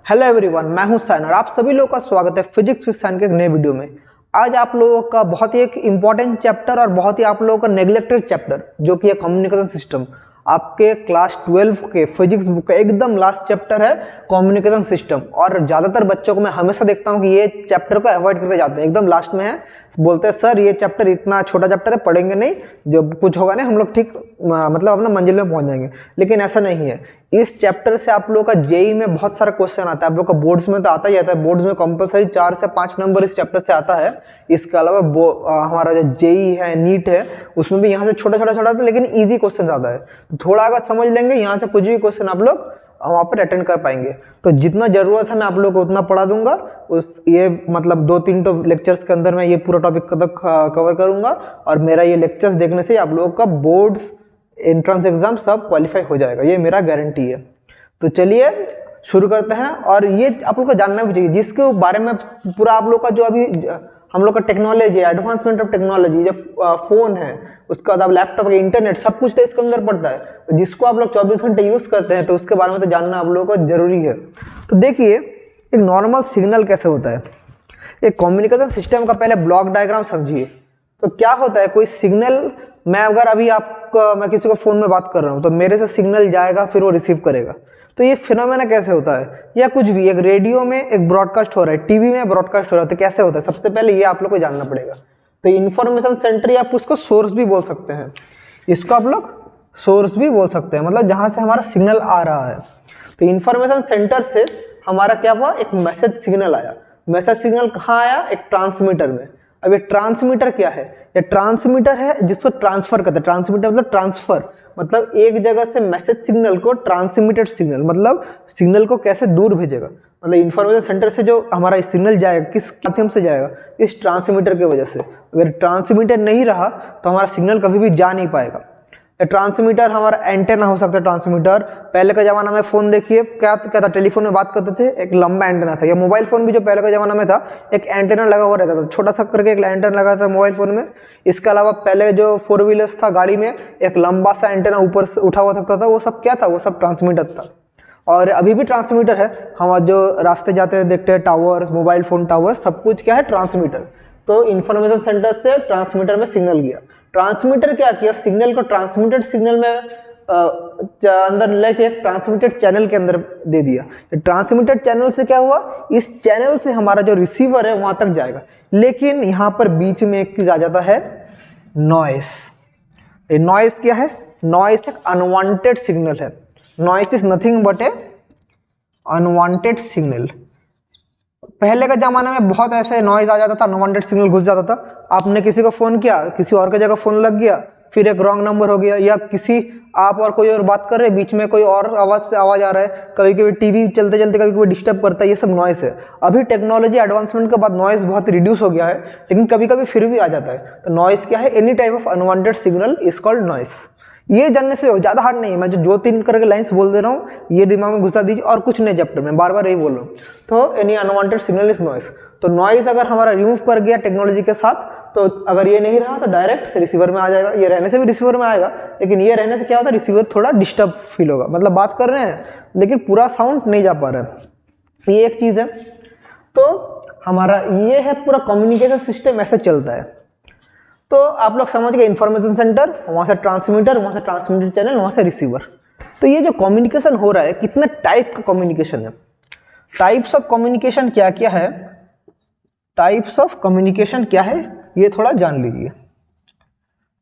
Hello everyone, मैं हूं sign और आप सभी लोगों का स्वागत है फिजिक्स विद साइन के एक नए वीडियो में। आज आप लोगों का बहुत ही एक इम्पॉर्टेंट चैप्टर और बहुत ही आप लोगों का नेग्लेक्टेड चैप्टर जो कि है कम्युनिकेशन सिस्टम। आपके क्लास 12 के फिजिक्स बुक का एकदम लास्ट चैप्टर है कम्युनिकेशन सिस्टम। और ज़्यादातर बच्चों को मैं हमेशा देखता हूँ कि ये चैप्टर को अवॉइड करके जाते हैं, एकदम लास्ट में है, बोलते हैं सर ये चैप्टर इतना छोटा चैप्टर है, पढ़ेंगे नहीं, जो कुछ होगा नहीं, हम लोग ठीक मतलब अपना मंजिल में पहुंच जाएंगे। लेकिन ऐसा नहीं है। इस चैप्टर से आप लोगों का जेई में बहुत सारा क्वेश्चन आता है, आप लोग का बोर्ड्स में तो आता ही आता है, बोर्ड्स में कंपलसरी 4 से 5 नंबर इस चैप्टर से आता है। इसके अलावा हमारा जो जेई है, नीट है, उसमें भी यहाँ से छोटा छोटा छोटा था, लेकिन ईजी क्वेश्चन आता है। तो थोड़ा अगर समझ लेंगे यहाँ से कुछ भी क्वेश्चन आप लोग वहाँ पर अटेंड कर पाएंगे। तो जितना जरूरत है मैं आप लोग को उतना पढ़ा दूंगा। ये मतलब 2-3 तो लेक्चर्स के अंदर मैं ये पूरा टॉपिक कवर करूंगा और मेरा ये लेक्चर्स देखने से आप लोगों का बोर्ड्स एंट्रेंस एग्जाम सब क्वालिफाई हो जाएगा, ये मेरा गारंटी है। तो चलिए शुरू करते हैं। और ये आप लोग को जानना भी चाहिए, जिसके बारे में पूरा आप लोग का जो अभी हम लोग का टेक्नोलॉजी है, एडवांसमेंट ऑफ टेक्नोलॉजी, जो फोन है, उसके बाद अब लैपटॉप है, इंटरनेट, सब कुछ तो इसके अंदर पड़ता है। तो जिसको आप लोग 24 घंटे यूज करते हैं तो उसके बारे में तो जानना आप लोगों को जरूरी है। तो देखिए एक नॉर्मल सिग्नल कैसे होता है। एक कम्युनिकेशन सिस्टम का पहले ब्लॉक डायग्राम समझिए। तो क्या होता है, कोई सिग्नल मैं अगर अभी मैं किसी को फोन में बात कर रहा हूँ तो मेरे से सिग्नल जाएगा, फिर वो रिसीव करेगा। तो ये फिनोमेना कैसे होता है, या कुछ भी एक रेडियो में एक ब्रॉडकास्ट हो रहा है, टीवी में ब्रॉडकास्ट हो रहा है, तो कैसे होता है, सबसे पहले ये आप लोग को जानना पड़ेगा। तो इंफॉर्मेशन सेंटर, या आप उसको सोर्स भी बोल सकते हैं, इसको आप लोग सोर्स भी बोल सकते हैं, मतलब जहां से हमारा सिग्नल आ रहा है। तो इंफॉर्मेशन सेंटर से हमारा क्या हुआ, एक मैसेज सिग्नल आया। मैसेज सिग्नल कहाँ आया, एक ट्रांसमीटर में। अब ये ट्रांसमीटर क्या है, ये ट्रांसमीटर है जिसको ट्रांसफर करते हैं। ट्रांसमीटर मतलब ट्रांसफर, मतलब एक जगह से मैसेज सिग्नल को ट्रांसमिटेड सिग्नल, मतलब सिग्नल को कैसे दूर भेजेगा। मतलब इंफॉर्मेशन सेंटर से जो हमारा सिग्नल जाएगा, किस माध्यम से जाएगा, इस ट्रांसमीटर की वजह से। अगर ट्रांसमीटर नहीं रहा तो हमारा सिग्नल कभी भी जा नहीं पाएगा। ट्रांसमीटर हमारा एंटेना हो सकता है। ट्रांसमीटर पहले का जमाना में फोन देखिए क्या था, टेलीफोन में बात करते थे, एक लंबा एंटेना था। या मोबाइल फोन भी जो पहले का जमाना में था, एक एंटेना लगा हुआ रहता था, छोटा सा करके एक एंटेना लगा था मोबाइल फोन में। इसके अलावा पहले जो 4 व्हीलर्स था, गाड़ी में एक लंबा सा एंटेना ऊपर से उठा हुआ सकता था, वो सब क्या था, वो सब ट्रांसमीटर था। और अभी भी ट्रांसमीटर है, हम जो रास्ते जाते देखते हैं टावर्स, मोबाइल फोन टावर्स, सब कुछ क्या है, ट्रांसमीटर। तो इंफॉर्मेशन सेंटर से ट्रांसमीटर में सिग्नल गया। ट्रांसमीटर क्या किया, सिग्नल को ट्रांसमिटेड सिग्नल में अंदर लेके ट्रांसमिटेड चैनल के अंदर दे दिया। ट्रांसमिटेड चैनल से क्या हुआ, इस चैनल से हमारा जो रिसीवर है वहां तक जाएगा। लेकिन यहां पर बीच में एक चीज आ जाता है, नॉइस। ये नॉइस क्या है, नॉइस एक अनवांटेड सिग्नल है। Noise is nothing but A unwanted signal. पहले का जमाना में बहुत ऐसे नॉइज आ जाता था, अनवांटेड सिग्नल घुस जाता था। आपने किसी को फोन किया, किसी और की जगह फोन लग गया, फिर एक रॉन्ग नंबर हो गया, या किसी आप और कोई और बात कर रहे हैं, बीच में कोई और आवाज से आवाज आ रहा है, कभी कभी टीवी चलते चलते कभी कभी डिस्टर्ब करता है, ये सब नॉइस है। अभी टेक्नोलॉजी एडवांसमेंट के बाद नॉइस बहुत रिड्यूस हो गया है, लेकिन कभी कभी फिर भी आ जाता है। तो नॉइस क्या है, any type of unwanted signal is called noise. ये जानने से ज्यादा हार्ड नहीं है, मैं जो 3 करके लाइंस बोल दे रहा हूँ, ये दिमाग में घुसा दीजिए, और कुछ नहीं चैप्टर में, बार बार यही बोल रहा हूँ। तो any unwanted signal is noise. तो नॉइस अगर हमारा रिमूव कर गया टेक्नोलॉजी के साथ, तो अगर ये नहीं रहा तो डायरेक्ट रिसीवर में आ जाएगा। ये रहने से भी रिसीवर में आएगा, लेकिन ये रहने से क्या होता है, रिसीवर थोड़ा डिस्टर्ब फील होगा, मतलब बात कर रहे हैं लेकिन पूरा साउंड नहीं जा पा रहा है। ये एक चीज है। तो हमारा ये है पूरा कम्युनिकेशन सिस्टम ऐसे चलता है। तो आप लोग समझ गए, इंफॉर्मेशन सेंटर, वहां से ट्रांसमीटर, वहां से ट्रांसमिटेड चैनल, वहां से रिसीवर। तो ये जो कम्युनिकेशन हो रहा है, कितने टाइप का कम्युनिकेशन है, टाइप्स ऑफ कम्युनिकेशन क्या क्या है, टाइप्स ऑफ कम्युनिकेशन क्या है, ये थोड़ा जान लीजिए।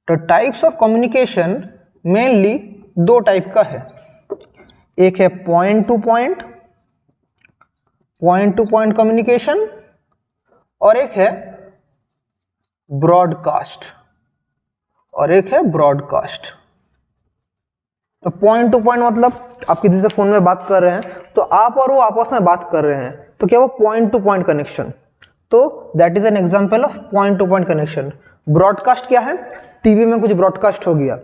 तो types of communication mainly 2 type का है। एक है पॉइंट टू पॉइंट कम्युनिकेशन, और एक है ब्रॉडकास्ट, तो पॉइंट टू पॉइंट मतलब आप किसी से फोन में बात कर रहे हैं, तो आप और वो आपस में बात कर रहे हैं, तो क्या वो पॉइंट टू पॉइंट कनेक्शन। तो that is an example of point two point connection. Broadcast क्या है, टीवी में कुछ ब्रॉडकास्ट हो गया,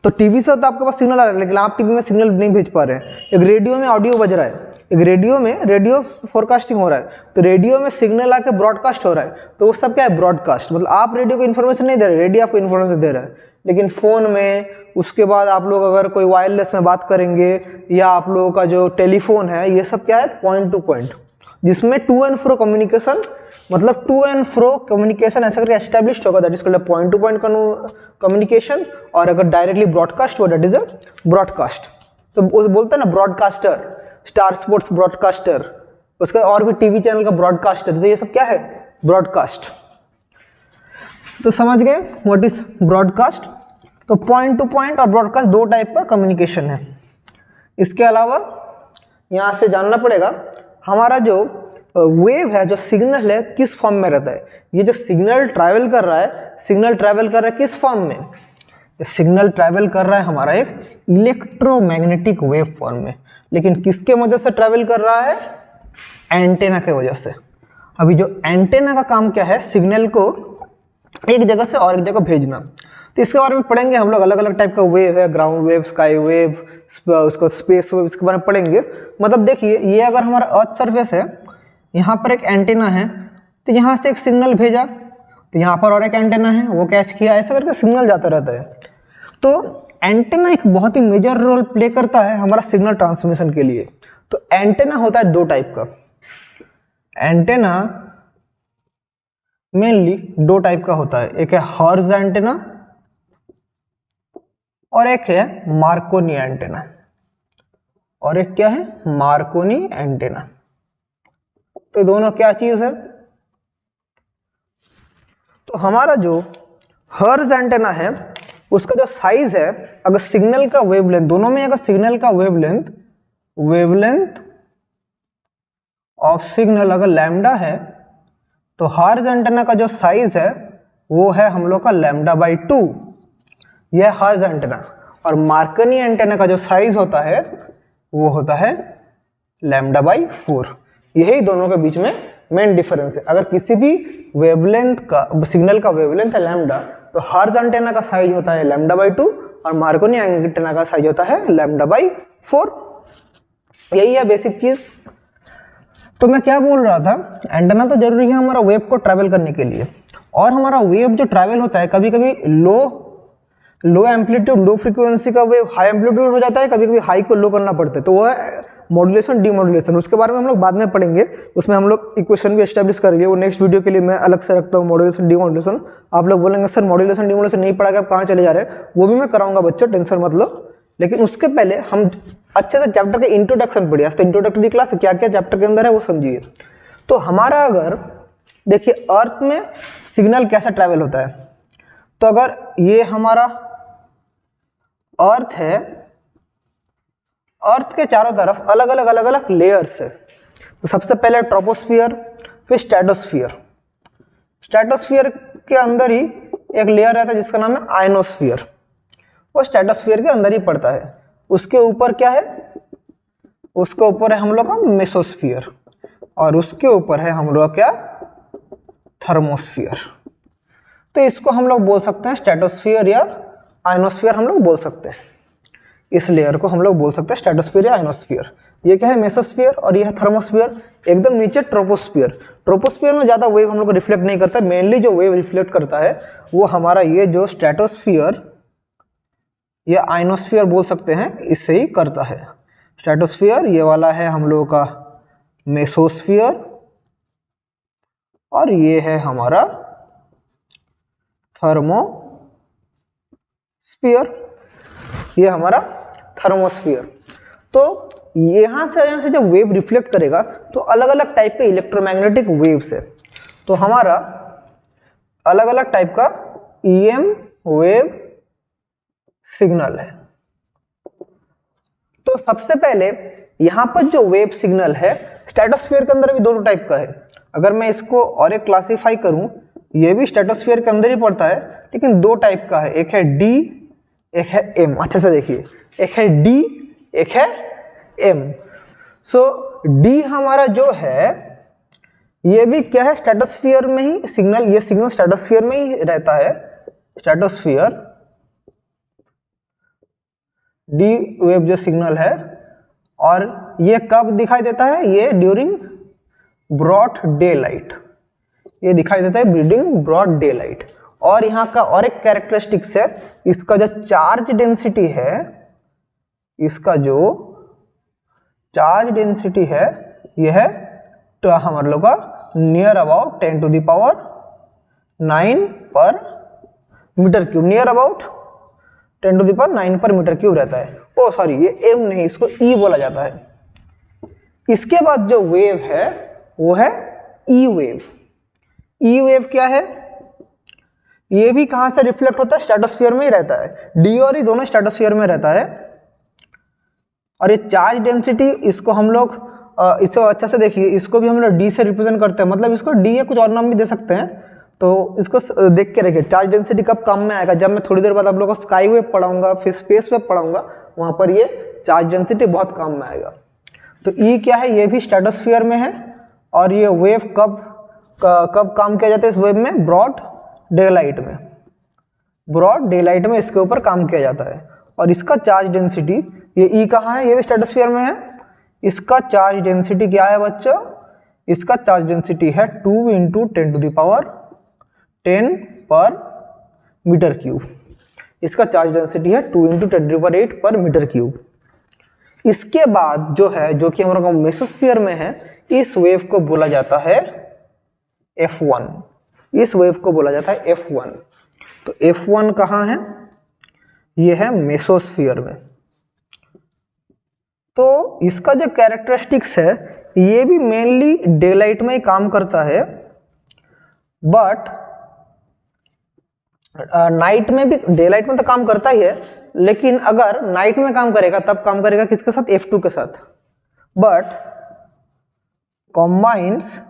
तो टीवी से तो आपके पास सिग्नल आ रहा है, लेकिन आप टीवी में सिग्नल नहीं भेज पा रहे हैं। एक रेडियो में ऑडियो बज रहा है, एक रेडियो में रेडियो फोरकास्टिंग हो रहा है, तो रेडियो में सिग्नल आके ब्रॉडकास्ट हो रहा है, तो वो सब क्या है, ब्रॉडकास्ट। मतलब आप रेडियो को इन्फॉर्मेशन नहीं दे रहे, रेडियो आपको इन्फॉर्मेशन दे रहा है। लेकिन फ़ोन में, उसके बाद आप लोग अगर कोई वायरलेस में बात करेंगे या आप लोगों का जो टेलीफोन है, ये सब क्या है, पॉइंट टू पॉइंट, जिसमें टू एंड फ्रो कम्युनिकेशन, मतलब टू एंड फ्रो कम्युनिकेशन ऐसा करके एस्टेब्लिश्ड होगा, that is called point two point communication. और अगर डायरेक्टली ब्रॉडकास्ट हुआ, दैट इज अ ब्रॉडकास्ट। तो बोलते हैं ना ब्रॉडकास्टर, स्टार स्पोर्ट्स ब्रॉडकास्टर, उसका और भी टीवी चैनल का ब्रॉडकास्टर, तो ये सब क्या है, ब्रॉडकास्ट। तो समझ गए व्हाट इज ब्रॉडकास्ट। तो पॉइंट टू पॉइंट और ब्रॉडकास्ट दो टाइप का कम्युनिकेशन है। इसके अलावा यहाँ से जानना पड़ेगा हमारा जो वेव है, जो सिग्नल है, किस फॉर्म में रहता है। ये जो सिग्नल ट्रैवल कर रहा है, सिग्नल ट्रैवल कर रहा है किस फॉर्म में, सिग्नल ट्रैवल कर रहा है हमारा एक इलेक्ट्रोमैग्नेटिक वेव फॉर्म में। लेकिन किसके वजह से ट्रैवल कर रहा है, एंटेना के वजह से। अभी जो एंटेना का काम क्या है, सिग्नल को एक जगह से और एक जगह भेजना। तो इसके बारे में पढ़ेंगे हम लोग, अलग अलग टाइप का वेव है, ग्राउंड वेव, स्काई वेव, उसको स्पेस वेव, इसके बारे में पढ़ेंगे। मतलब देखिए, ये अगर हमारा अर्थ सरफेस है, यहाँ पर एक एंटेना है, तो यहाँ से एक सिग्नल भेजा, तो यहाँ पर और एक एंटेना है, वो कैच किया, ऐसा करके सिग्नल जाता रहता है। तो एंटेना एक बहुत ही मेजर रोल प्ले करता है हमारा सिग्नल ट्रांसमिशन के लिए। तो एंटेना होता है दो टाइप का, एंटेना मेनली दो टाइप का होता है, एक है हर्ट्ज एंटेना और एक है मार्कोनी एंटेना, और एक क्या है, मार्कोनी एंटेना। तो दोनों क्या चीज है, तो हमारा जो हर्ट्ज एंटेना है उसका जो साइज है, अगर सिग्नल का वेवलेंथ, दोनों में अगर सिग्नल का वेवलेंथ ऑफ सिग्नल अगर लैम्डा है, तो हर्ट्ज एंटेना का जो साइज है वो है हम लोग का λ/2, यह हर्ट्ज एंटेना। और मार्कोनी एंटेना का जो साइज होता है वो होता है λ/4। यही दोनों के बीच में मेन डिफरेंस है। अगर किसी भी वेवलेंथ का, सिग्नल का वेवलेंथ है लैम्डा, तो हर्ट्ज एंटेना का साइज होता है λ/2 और मार्कोनी एंटेना का साइज होता है λ/4। यही है बेसिक चीज। तो मैं क्या बोल रहा था, एंटेना तो जरूरी है हमारा वेव को ट्रैवल करने के लिए, और हमारा वेव जो ट्रैवल होता है, कभी कभी लो एम्पलीट्यूड, लो फ्रीक्वेंसी का वेव हाई एम्पलीट्यूड हो जाता है, कभी कभी हाई को लो करना पड़ता है, तो वो है मॉड्यूलेशन डीमॉड्यूलेशन। उसके बारे में हम लोग बाद में पढ़ेंगे, उसमें हम लोग इक्वेशन भी एस्टेब्लिश करेंगे, वो नेक्स्ट वीडियो के लिए मैं अलग से रखता हूँ मॉड्यूलेशन डीमॉड्यूलेशन। आप लोग बोलेंगे सर मॉड्यूलेशन डीमॉड्यूलेशन नहीं पढ़ा के आप कहाँ चले जा रहे हैं, वो भी मैं कराऊंगा बच्चों, टेंशन मत लो। लेकिन उसके पहले हम अच्छे से चैप्टर के इंट्रोडक्शन पढ़िए। तो इंट्रोडक्टरी क्लास क्या क्या चैप्टर के अंदर है वो समझिए। तो हमारा अगर देखिए अर्थ में सिग्नल कैसा ट्रैवल होता है, तो अगर ये हमारा अर्थ है, अर्थ के चारों तरफ अलग अलग लेयर्स है। तो सबसे पहले ट्रोपोस्फियर, फिर स्ट्रेटोस्फियर। स्ट्रेटोस्फियर के अंदर ही एक लेयर रहता है जिसका नाम है आयनोस्फियर, वो स्ट्रेटोस्फियर के अंदर ही पड़ता है। उसके ऊपर क्या है, उसके ऊपर है हम लोग का मेसोस्फियर, और उसके ऊपर है हम लोग क्या, थर्मोस्फियर। तो इसको हम लोग बोल सकते हैं स्ट्रेटोस्फियर या आयनोस्फियर, हम लोग बोल सकते हैं। इस लेयर को हम लोग बोल सकते हैं स्ट्रेटोस्फियर या आयनोस्फियर। ये क्या है, मेसोस्फियर, और ये है थर्मोस्फियर। एकदम नीचे ट्रोपोस्फियर। ट्रोपोस्फियर में ज्यादा वेव हम लोग को रिफ्लेक्ट नहीं करता, मेनली जो वेव रिफ्लेक्ट करता है वो हमारा ये जो स्ट्रेटोस्फियर या आयनोस्फियर बोल सकते हैं, इससे ही करता है। स्ट्रेटोस्फियर ये वाला है हम लोगों का मेसोस्फियर, और ये है हमारा थर्मोस्फियर, ये हमारा थर्मोस्फियर। तो यहाँ से जब वेव रिफ्लेक्ट करेगा तो अलग अलग टाइप के इलेक्ट्रोमैग्नेटिक वेव्स है। तो हमारा अलग अलग टाइप का EM वेव सिग्नल है। तो सबसे पहले यहाँ पर जो वेव सिग्नल है, स्ट्रेटोस्फीयर के अंदर भी दोनों टाइप का है। अगर मैं इसको और एक क्लासीफाई करूं, ये भी स्ट्रेटोस्फीयर के अंदर ही पड़ता है, लेकिन दो टाइप का है, एक है D, एक है M। अच्छे से देखिए, एक है D, एक है M। सो D हमारा जो है ये भी क्या है, स्ट्रेटोस्फीयर में ही सिग्नल, ये सिग्नल स्ट्रेटोस्फीयर में ही रहता है। स्ट्रेटोस्फीयर D वेव जो सिग्नल है, और ये कब दिखाई देता है, ये ड्यूरिंग ब्रॉड डे लाइट, ये दिखाई देता है ड्यूरिंग ब्रॉड डे लाइट। और यहाँ का और एक कैरेक्टरिस्टिक्स है, इसका जो चार्ज डेंसिटी है, इसका जो चार्ज डेंसिटी है यह है तो हमारे लोग का नियर अबाउट 10⁹ पर मीटर क्यूब, नियर अबाउट 10⁹ पर मीटर क्यूब रहता है। ओ सॉरी, ये एम नहीं, इसको ई बोला जाता है। इसके बाद जो वेव है वो है ई वेव। ई वेव क्या है? ये भी कहां से रिफ्लेक्ट होता है? स्ट्रेटोस्फीयर में ही रहता है। डी और ई दोनों स्ट्रेटोस्फीयर में रहता है। और ये चार्ज डेंसिटी, इसको हम लोग इसको अच्छा से देखिए, इसको भी हम लोग डी से रिप्रेजेंट करते हैं, मतलब इसको डी या कुछ और नाम भी दे सकते हैं। तो इसको देख के रखिए, चार्ज डेंसिटी कब काम में आएगा? जब मैं थोड़ी देर बाद आप लोगों को स्काई वेव पढ़ाऊंगा, फिर स्पेस वेव पढ़ाऊंगा, वहां पर ये चार्ज डेंसिटी बहुत काम में आएगा। तो ई क्या है? ये भी स्ट्रेटोस्फीयर में है। और ये वेव कब काम किया जाता है? इस वेव में ब्रॉड डे लाइट में, ब्रॉड डे लाइट में इसके ऊपर काम किया जाता है। और इसका चार्ज डेंसिटी, ये ई कहाँ है? ये भी स्ट्रेटोस्फीयर में है। इसका चार्ज डेंसिटी क्या है बच्चों? इसका चार्ज डेंसिटी है 2 × 10⁻10 पर मीटर क्यूब। इसका चार्ज डेंसिटी है 2 × 10⁸ पर मीटर क्यूब। इसके बाद जो है, जो कि हमारा मेसोस्फीयर में है, इस वेव को बोला जाता है F1। इस वेव को बोला जाता है F1। तो F1 कहाँ है? ये है मेसोस्फीयर में। तो इसका जो कैरेक्टरिस्टिक्स है, ये भी मेनली डे लाइट में ही काम करता है, बट नाइट में भी, डे लाइट में तो काम करता ही है, लेकिन अगर नाइट में काम करेगा तब काम करेगा किसके साथ? F2 के साथ। But combines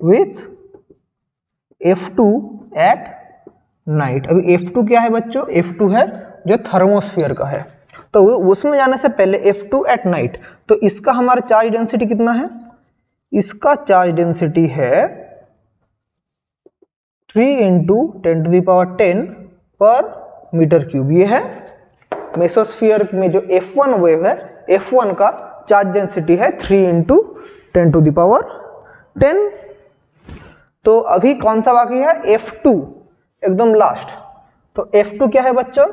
with F2 at night. अभी F2 क्या है बच्चों? F2 है जो थर्मोस्फीयर का है। तो उसमें जाने से पहले F2 एट नाइट, तो इसका हमारा चार्ज डेंसिटी कितना है? इसका चार्ज डेंसिटी है 3 × 10⁻10 पर मीटर क्यूब। ये है मेसोस्फीयर में जो F1 वेव है, F1 का चार्ज डेंसिटी है 3 × 10⁻10। तो अभी कौन सा बाकी है? F2, एकदम लास्ट। तो F2 क्या है बच्चों?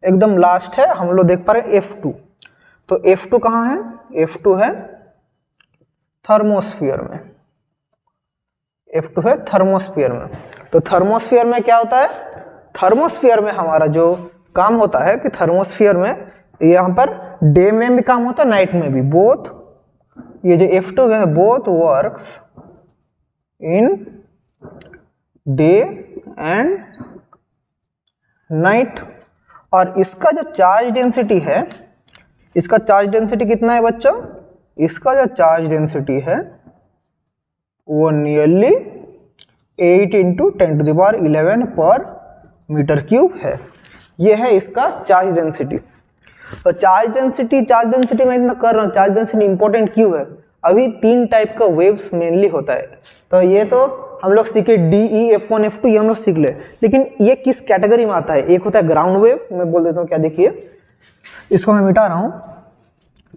एकदम लास्ट है, हम लोग देख पा रहे हैं F2। तो F2 कहाँ है? F2 है थर्मोस्फीयर में। F2 है थर्मोस्फीयर में। तो थर्मोस्फीयर में क्या होता है? थर्मोस्फीयर में हमारा जो काम होता है कि थर्मोस्फीयर में यहाँ पर डे में भी काम होता है, नाइट में भी। बोथ, ये जो F2 है, both works in day and night. और इसका जो चार्ज डेंसिटी है, इसका चार्ज डेंसिटी कितना है बच्चों? इसका जो चार्ज डेंसिटी है वो नियरली 8 × 10⁻11 पर मीटर क्यूब है। ये है इसका चार्ज डेंसिटी। तो चार्ज डेंसिटी मैं इतना कर रहा हूँ, चार्ज डेंसिटी इंपॉर्टेंट क्यों है? अभी 3 टाइप का वेव्स मेनली होता है। तो ये तो हम लोग सीखे DE, F1, F2, ये हम लोग सीख ले, लेकिन ये किस कैटेगरी में आता है? एक होता है ग्राउंड वेव, मैं बोल देता हूँ क्या, देखिए इसको मैं मिटा रहा हूँ।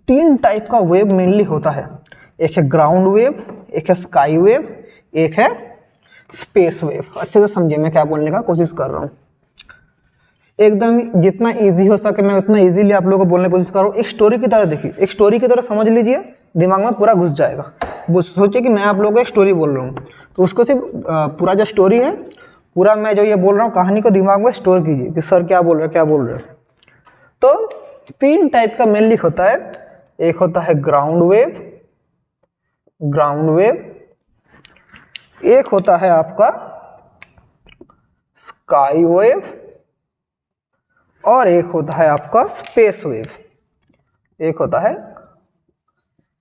3 टाइप का वेव मेनली होता है। एक है ग्राउंड वेव, एक है स्काई वेव, एक है स्पेस वेव। अच्छे से समझिए मैं क्या बोलने का कोशिश कर रहा हूँ। एकदम जितना इजी हो सके मैं उतना इजीली आप लोगों को बोलने की कोशिश कर रहा हूँ। एक स्टोरी की तरह देखिए, एक स्टोरी की तरह समझ लीजिए, दिमाग में पूरा घुस जाएगा। वो सोचिए कि मैं आप लोगों को एक स्टोरी बोल रहा हूँ, तो उसको सिर्फ पूरा जो स्टोरी है, पूरा मैं जो ये बोल रहा हूँ कहानी को दिमाग में स्टोर कीजिए कि सर क्या बोल रहे हैं। तो 3 टाइप का मेनली होता है। एक होता है ग्राउंड वेव, एक होता है आपका स्काई वेव, और एक होता है आपका स्पेस वेव। एक होता है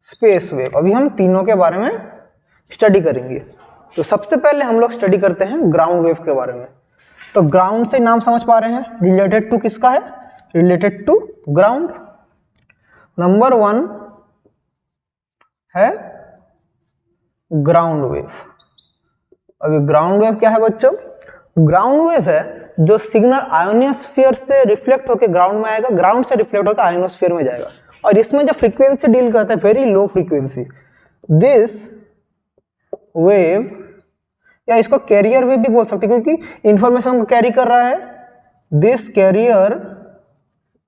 स्पेस वेव। अभी हम तीनों के बारे में स्टडी करेंगे। तो सबसे पहले हम लोग स्टडी करते हैं ग्राउंड वेव के बारे में। तो ग्राउंड से नाम समझ पा रहे हैं, रिलेटेड टू किसका है? Related to ground. नंबर 1 है ग्राउंड वेव। अभी ग्राउंड वेव क्या है बच्चों? ग्राउंड वेव है जो सिग्नल आयोनोस्फीयर से रिफ्लेक्ट होकर ग्राउंड में आएगा, ग्राउंड से रिफ्लेक्ट होकर आयोनोस्फीयर में जाएगा, और इसमें जो फ्रीक्वेंसी डील करता है very low frequency. This wave या इसको कैरियर वेव भी बोल सकते हैं क्योंकि इंफॉर्मेशन को कैरी कर रहा है। This carrier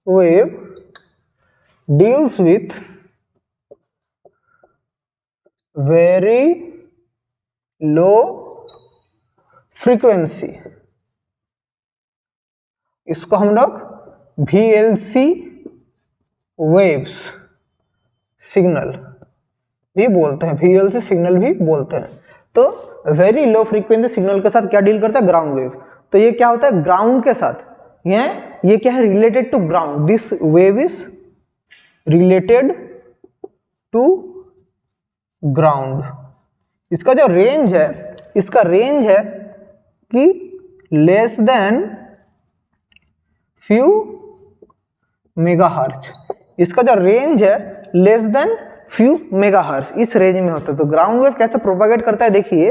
wave deals with very low frequency, इसको हम लोग VLC वेव्स सिग्नल भी बोलते हैं, VLC सिग्नल भी बोलते हैं। तो वेरी लो फ्रीक्वेंसी सिग्नल के साथ क्या डील करता है, ग्राउंड वेव। तो ये क्या होता है, ग्राउंड के साथ, ये क्या है, related to ground. This wave is related to ground. इसका जो रेंज है, इसका रेंज है कि लेस देन फ्यू मेगाहर्ट्ज। इसका जो रेंज है लेस देन फ्यू मेगाहर्ट्ज, इस रेंज में होता है। तो ग्राउंड वेव कैसे प्रोपागेट करता है, देखिए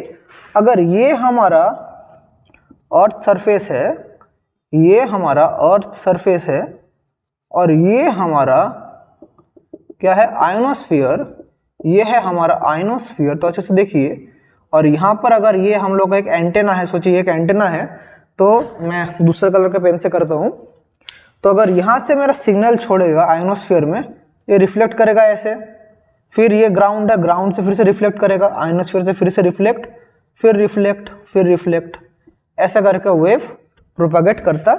अगर ये हमारा अर्थ सरफेस है, ये हमारा अर्थ सरफेस है और ये हमारा क्या है, आयोनोस्फीयर, ये है हमारा आयोनोस्फीयर। तो अच्छे से देखिए, और यहाँ पर अगर ये हम लोग का एक एंटेना है, सोचिए एक एंटेना है, तो मैं दूसरे कलर के पेन से करता हूँ। तो अगर यहाँ से मेरा सिग्नल छोड़ेगा आयोनोस्फीयर में, ये रिफ्लेक्ट करेगा ऐसे, फिर ये ग्राउंड है, ग्राउंड से फिर से रिफ्लेक्ट करेगा, आयोनोस्फीयर से फिर से रिफ्लेक्ट, फिर रिफ्लेक्ट, फिर रिफ्लेक्ट, ऐसा करके वेव प्रोपागेट करता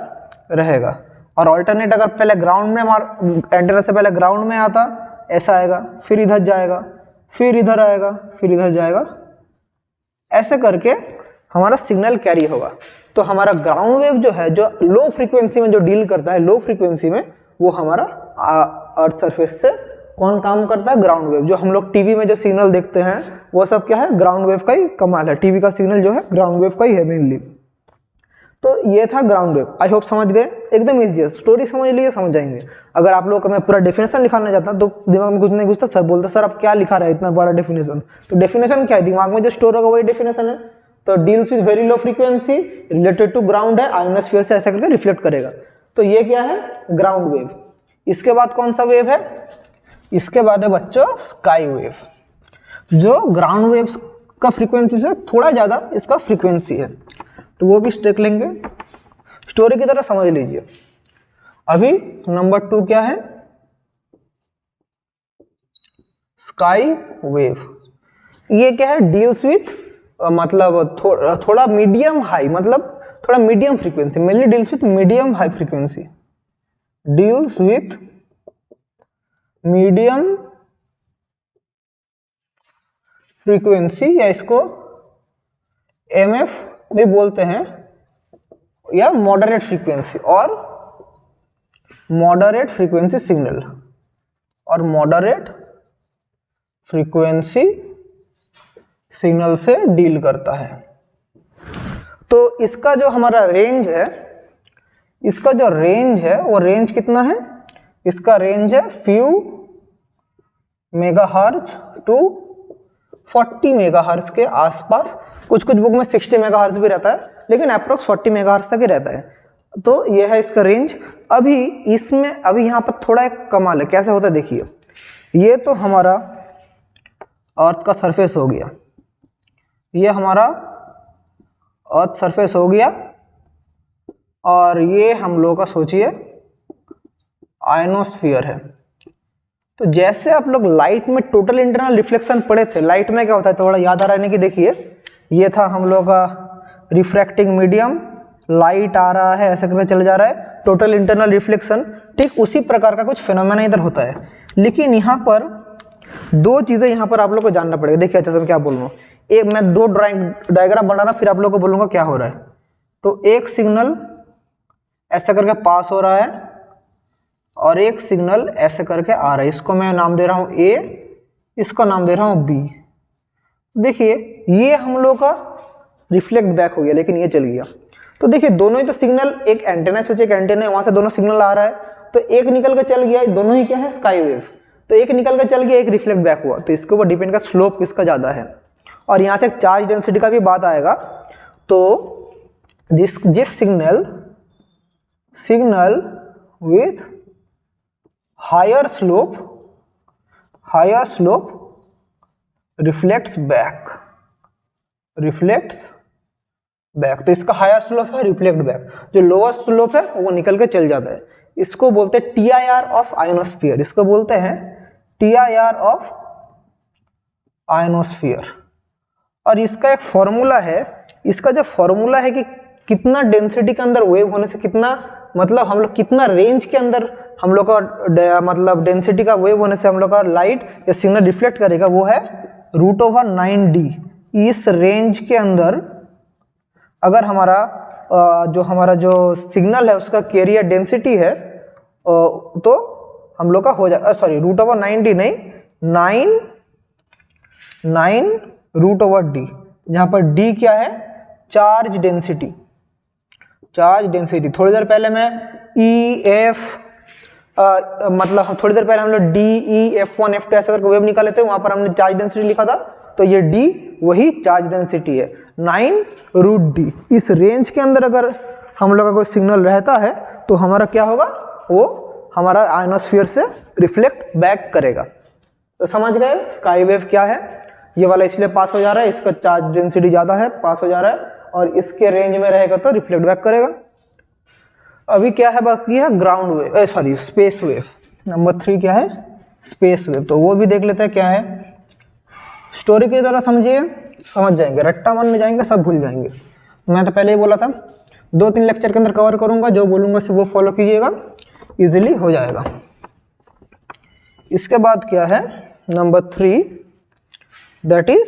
रहेगा। और ऑल्टरनेट अगर पहले ग्राउंड में एंटेना से पहले ग्राउंड में आता, ऐसा आएगा, फिर इधर जाएगा, फिर इधर आएगा, फिर इधर जाएगा, ऐसे करके हमारा सिग्नल कैरी होगा। तो हमारा ग्राउंड वेव जो है, जो लो फ्रीक्वेंसी में जो डील करता है, लो फ्रीक्वेंसी में, वो हमारा अर्थ सरफेस से कौन काम करता है, ग्राउंड वेव। जो हम लोग टीवी में जो सिग्नल देखते हैं वो सब क्या है, ग्राउंड वेव का ही कमाल है। टीवी का सिग्नल जो है ग्राउंड वेव का ही है मेनली। तो ये था ग्राउंड वेव। आई होप समझ गए, एकदम ईजी है, स्टोरी समझ लिए समझ जाएंगे। अगर आप लोगों को मैं पूरा डेफिनेशन लिखाना चाहता तो दिमाग में कुछ नहीं घुसता, सर बोलते सर आप क्या लिखा रहे हैं इतना बड़ा डेफिनेशन। तो डेफिनेशन क्या है, दिमाग में जो स्टोर होगा वही डेफिनेशन है। तो deals with very low frequency related to ground है, आयोनोस्फीयर से ऐसा करके रिफ्लेक्ट करेगा। तो ये क्या है, ग्राउंड वेव। इसके बाद कौन सा वेव है, इसके बाद है बच्चों स्काई वेव, जो ग्राउंड वेव का फ्रीक्वेंसी से थोड़ा ज्यादा इसका फ्रीक्वेंसी है। तो वो भी स्टेक लेंगे, स्टोरी की तरह समझ लीजिए। अभी नंबर 2 क्या है, स्काई वेव। ये क्या है, डील्स विथ मतलब थोड़ा मीडियम हाई, मतलब थोड़ा medium frequency, mainly deals with medium high frequency, deals with medium frequency, या इसको MF भी बोलते हैं, या मॉडरेट फ्रीक्वेंसी, और मॉडरेट फ्रीक्वेंसी सिग्नल, और मॉडरेट फ्रीक्वेंसी सिग्नल से डील करता है। तो इसका जो हमारा रेंज है, इसका जो रेंज है वो रेंज कितना है, इसका रेंज है फ्यू मेगाहर्ट्ज टू 40 मेगाहर्ट्ज के आसपास। कुछ कुछ बुक में 60 मेगाहर्ट्ज भी रहता है, लेकिन अप्रोक्स 40 मेगाहर्ट्ज तक ही रहता है। तो ये है इसका रेंज। अभी इसमें यहाँ पर थोड़ा एक कमाल है, कैसे होता है देखिए। ये तो हमारा अर्थ का सरफेस हो गया, ये हमारा अर्थ सरफेस हो गया, और ये हम लोग का सोचिए आयनोस्फीयर है। तो जैसे आप लोग लाइट में टोटल इंटरनल रिफ्लेक्शन पढ़े थे, लाइट में क्या होता है, थोड़ा याद आ रहने की देखिए, ये था हम लोग का रिफ्रैक्टिंग मीडियम, लाइट आ रहा है ऐसे करके चले जा रहा है, टोटल इंटरनल रिफ्लेक्शन। ठीक उसी प्रकार का कुछ फिनोमेना इधर होता है, लेकिन यहाँ पर दो चीजें यहाँ पर आप लोग को जानना पड़ेगा। देखिए अच्छा से मैं क्या बोल रहा हूँ, एक मैं दो डायग्राम बना रहा, फिर आप लोग को बोलूंगा क्या हो रहा है। तो एक सिग्नल ऐसा करके पास हो रहा है और एक सिग्नल ऐसे करके आ रहा है, इसको मैं नाम दे रहा हूँ A, इसको नाम दे रहा हूँ B। देखिए ये हम लोग का रिफ्लेक्ट बैक हो गया, लेकिन ये चल गया। तो देखिए दोनों ही तो सिग्नल, एक एंटेना सोचिए, एक एंटेना है, वहां से दोनों सिग्नल आ रहा है, तो एक निकल के चल गया, दोनों ही क्या है स्काई वेव। तो एक निकल के चल गया, एक रिफ्लेक्ट बैक हुआ, तो इसके ऊपर डिपेंड का स्लोप किसका ज्यादा है। और यहाँ से चार्ज डेंसिटी का भी बात आएगा। तो जिस signal with higher slope reflects back. तो इसका हायर स्लोप है रिफ्लेक्ट बैक, जो लोअर स्लोप है वो निकल के चल जाता है। इसको बोलते हैं TIR ऑफ आयोनोस्फीयर, इसको बोलते हैं TIR ऑफ आयोनोस्फीयर। और इसका एक फॉर्मूला है, इसका जो फॉर्मूला है कि कितना डेंसिटी के अंदर वेव होने से कितना, मतलब हम लोग कितना रेंज के अंदर हम लोग का मतलब डेंसिटी का वेव होने से हम लोग का लाइट या सिग्नल रिफ्लेक्ट करेगा, वो है √9d। इस रेंज के अंदर अगर हमारा जो सिग्नल है उसका कैरियर डेंसिटी है तो हम लोग का हो जाए, सॉरी √9d नहीं, 9 √d, जहाँ पर d क्या है, चार्ज डेंसिटी। चार्ज डेंसिटी थोड़ी देर पहले मैं EF मतलब थोड़ी देर पहले हम लोग DE F1 F2 ऐसे करके वेव निकाले थे, वहां पर हमने चार्ज डेंसिटी लिखा था, तो ये D वही चार्ज डेंसिटी है 9 √d। इस रेंज के अंदर अगर हम लोग का कोई सिग्नल रहता है तो हमारा क्या होगा, वो हमारा आयोनोस्फीयर से रिफ्लेक्ट बैक करेगा। तो समझ गए स्काई वेव क्या है, ये वाला इसलिए पास हो जा रहा है, इसका चार्ज डेंसिटी ज्यादा है, पास हो जा रहा है, और इसके रेंज में रहेगा तो रिफ्लेक्ट बैक करेगा। अभी क्या है, बाकी है ground wave, sorry space wave. Number 3 क्या है, स्पेस वेव। तो वो भी देख लेते हैं क्या है। स्टोरी के द्वारा समझिए, समझ जाएंगे, रट्टा मारने जाएंगे सब भूल जाएंगे। मैं तो पहले ही बोला था 2-3 लेक्चर के अंदर कवर करूंगा, जो बोलूंगा सिर्फ वो फॉलो कीजिएगा, इजीली हो जाएगा। इसके बाद क्या है number 3, that is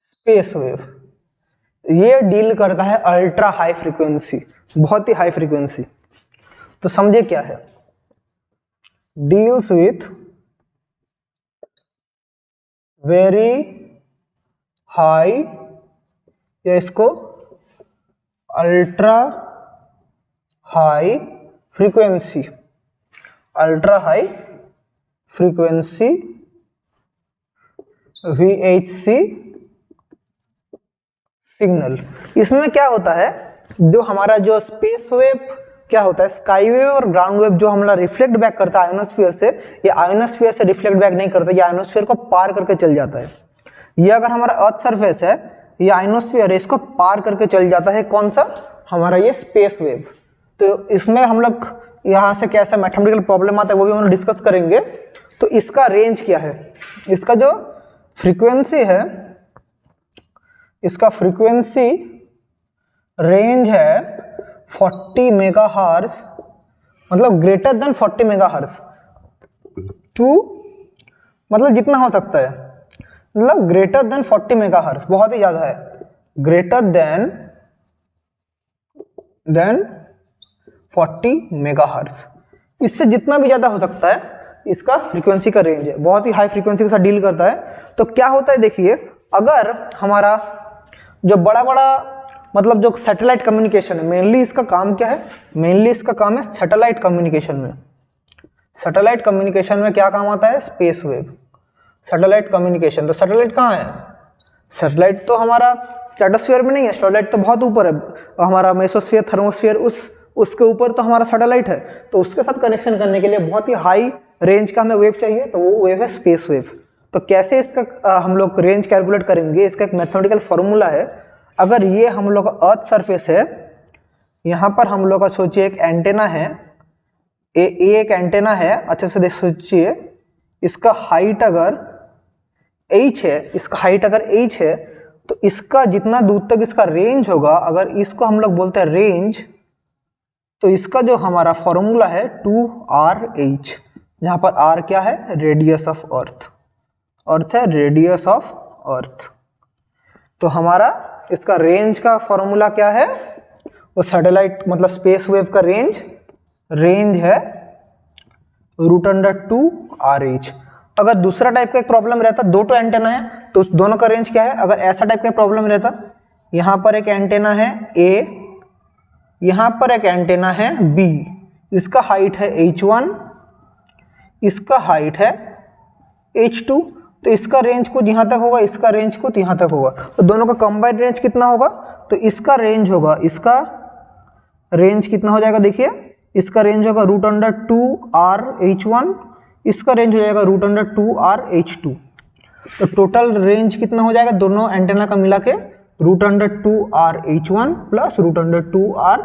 space wave. ये डील करता है अल्ट्रा हाई फ्रीक्वेंसी, बहुत ही हाई फ्रीक्वेंसी। तो समझे क्या है, डील्स विथ वेरी हाई, या इसको ultra high frequency, ultra high frequency VHC signal. इसमें क्या होता है, जो हमारा जो स्पेस वेव क्या होता है, स्काई वेव और ग्राउंड वेव जो हमारा रिफ्लेक्ट बैक करता है आयोनोस्फीयर से, ये आयोनोस्फीयर से रिफ्लेक्ट बैक नहीं करता, ये आयोनोस्फीयर को पार करके चल जाता है। ये अगर हमारा अर्थ सरफेस है, ये आयोनोस्फीयर है, इसको पार करके चल जाता है, कौन सा, हमारा ये स्पेस वेव। तो इसमें हम लोग यहाँ से कैसा मैथमेटिकल प्रॉब्लम आता है वो भी हम लोग डिस्कस करेंगे। तो इसका रेंज क्या है, इसका जो फ्रीक्वेंसी है, इसका फ्रीक्वेंसी रेंज है 40 मेगाहर्ट्ज, मतलब ग्रेटर देन 40 मेगाहर्ट्ज टू, मतलब जितना हो सकता है, मतलब ग्रेटर देन 40 मेगाहर्ट्ज, बहुत ही ज्यादा है, ग्रेटर देन 40 मेगाहर्ट्ज, इससे जितना भी ज्यादा हो सकता है इसका फ्रीक्वेंसी का रेंज है, बहुत ही हाई फ्रीक्वेंसी के साथ डील करता है। तो क्या होता है देखिए, अगर हमारा जो बड़ा बड़ा मतलब जो सैटेलाइट कम्युनिकेशन है, मेनली इसका काम क्या है, मेनली इसका काम है सैटेलाइट कम्युनिकेशन में। सैटेलाइट कम्युनिकेशन में क्या काम आता है, स्पेस वेव, सैटेलाइट कम्युनिकेशन। तो सैटेलाइट कहाँ है, सैटेलाइट तो हमारा स्ट्रेटोस्फीयर में नहीं है, सैटेलाइट तो बहुत ऊपर है, हमारा मेसोस्फीयर थर्मोस्फीयर उसके ऊपर तो हमारा सैटेलाइट है। तो उसके साथ कनेक्शन करने के लिए बहुत ही हाई रेंज का हमें वेव चाहिए, तो वो वेव है स्पेस वेव। तो कैसे इसका हम लोग रेंज कैलकुलेट करेंगे, इसका एक मैथमेटिकल फॉर्मूला है। अगर ये हम लोग का अर्थ सरफेस है, यहाँ पर हम लोग का सोचिए एक एंटेना है, ये एक एंटेना है, अच्छे से सोचिए, इसका हाइट अगर h है, इसका हाइट अगर h है, तो इसका जितना दूर तक इसका रेंज होगा, अगर इसको हम लोग बोलते हैं रेंज, तो इसका जो हमारा फॉर्मूला है 2RH, जहाँ पर r क्या है, रेडियस ऑफ अर्थ, अर्थ है रेडियस ऑफ अर्थ। तो हमारा इसका रेंज का फॉर्मूला क्या है, वो सैटेलाइट मतलब स्पेस वेव का रेंज है √2RH। अगर दूसरा टाइप का एक प्रॉब्लम रहता, दो तो एंटेना है, तो उस दोनों का रेंज क्या है, अगर ऐसा टाइप का प्रॉब्लम रहता, यहाँ पर एक एंटेना है A, यहाँ पर एक एंटेना है B, इसका हाइट है H1, इसका हाइट है H2, तो इसका रेंज कुछ यहाँ तक होगा, इसका रेंज कुछ यहाँ तक होगा, तो दोनों का कंबाइंड रेंज कितना होगा, तो इसका रेंज होगा, इसका रेंज कितना हो जाएगा, देखिए इसका रेंज होगा √2RH1, इसका रेंज हो जाएगा √2RH2। तो टोटल रेंज कितना हो जाएगा दोनों एंटेना का मिला के √2r_H1 प्लस √2r_H2।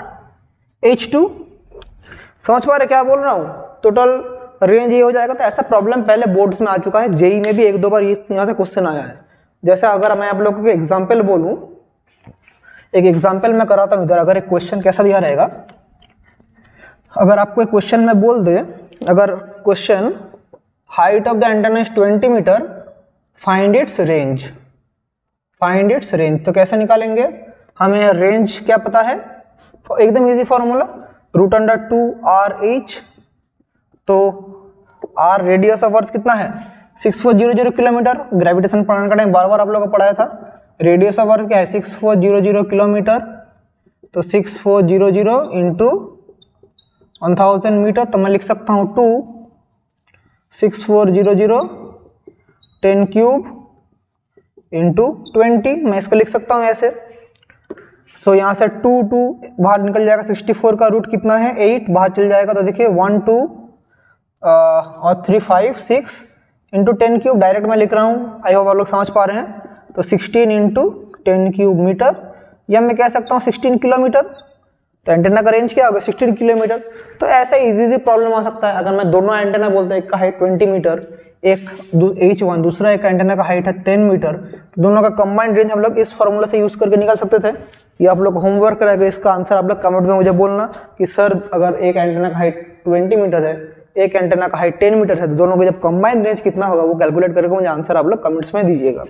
समझ पा रहे क्या बोल रहा हूँ? टोटल रेंज ये हो जाएगा। तो ऐसा प्रॉब्लम पहले बोर्ड्स में आ चुका है, जेई में भी 1-2 बार यहाँ से क्वेश्चन आया है। जैसे अगर मैं आप लोगों को एग्जाम्पल बोलूँ, एक एग्जाम्पल मैं कराता हूँ इधर। अगर एक क्वेश्चन कैसा दिया रहेगा, अगर आपको एक क्वेश्चन में बोल दे, अगर question height of the antenna is 20 metre, find its range, find its range, तो कैसे निकालेंगे? हमें रेंज क्या पता है, एकदम इजी फॉर्मूला, √2r_H, तो r रेडियस ऑफ अर्थ कितना है 6400 किलोमीटर। ग्रेविटेशन पढ़ाने का टाइम बार बार आप लोगों को पढ़ाया था। रेडियस ऑफ अर्थ क्या है 6400 किलोमीटर, तो 6400 इंटू 1000 मीटर, तो मैं लिख सकता हूँ 2 6400 10 क्यूब इंटू 20, मैं इसको लिख सकता हूँ ऐसे। तो यहाँ से 2 बाहर निकल जाएगा, 64 का रूट कितना है 8, बाहर चल जाएगा, तो देखिए 1 2 और 3 5 6 इंटू 10 क्यूब, डायरेक्ट मैं लिख रहा हूँ, आई होप आप लोग समझ पा रहे हैं। तो 16 इंटू 10 क्यूब मीटर, या मैं कह सकता हूँ 16 किलोमीटर। तो एंटेना का रेंज क्या होगा 16 किलोमीटर। तो ऐसा इजी प्रॉब्लम आ सकता है। अगर मैं दोनों एंटेना बोलता है, एक का हाइट 20 मीटर, एक H1, दूसरा एक एंटेना का हाइट है 10 मीटर, तो दोनों का कंबाइंड रेंज हम लोग इस फॉर्मूला से यूज करके निकाल सकते थे। ये आप लोग होमवर्क रहेगा, इसका आंसर आप लोग कमेंट में मुझे बोलना कि सर अगर एक एंटेना का हाइट 20 मीटर है, एक एंटेना का हाइट 10 मीटर है, तो दोनों का जब कंबाइंड रेंज कितना होगा वो कैलकुलेट करके मुझे आंसर आप लोग कमेंट्स में दीजिएगा।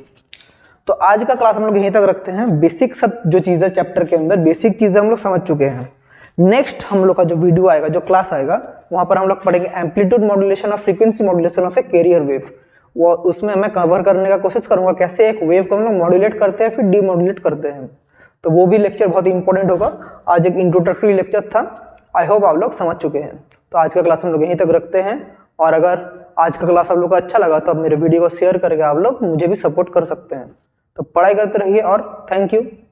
तो आज का क्लास हम लोग यहीं तक रखते हैं। बेसिक सब जो चीज़ें चैप्टर के अंदर बेसिक चीज़ें हम लोग समझ चुके हैं। नेक्स्ट हम लोग का जो वीडियो आएगा, जो क्लास आएगा, वहाँ पर हम लोग पढ़ेंगे एम्पलीट्यूड मॉड्यूलेशन और frequency modulation of A carrier wave. वो उसमें मैं कवर करने का कोशिश करूंगा कैसे एक वेव को हम लोग मॉड्यूलेट करते हैं फिर डीमॉड्यूलेट करते हैं। तो वो भी लेक्चर बहुत इंपॉर्टेंट होगा। आज एक इंट्रोडक्टरी लेक्चर था, आई होप आप लोग समझ चुके हैं। तो आज का क्लास हम लोग यहीं तक रखते हैं, और अगर आज का क्लास आप लोग को अच्छा लगा तो आप मेरे वीडियो को शेयर करके आप लोग मुझे भी सपोर्ट कर सकते हैं। तो पढ़ाई करते रहिए और थैंक यू।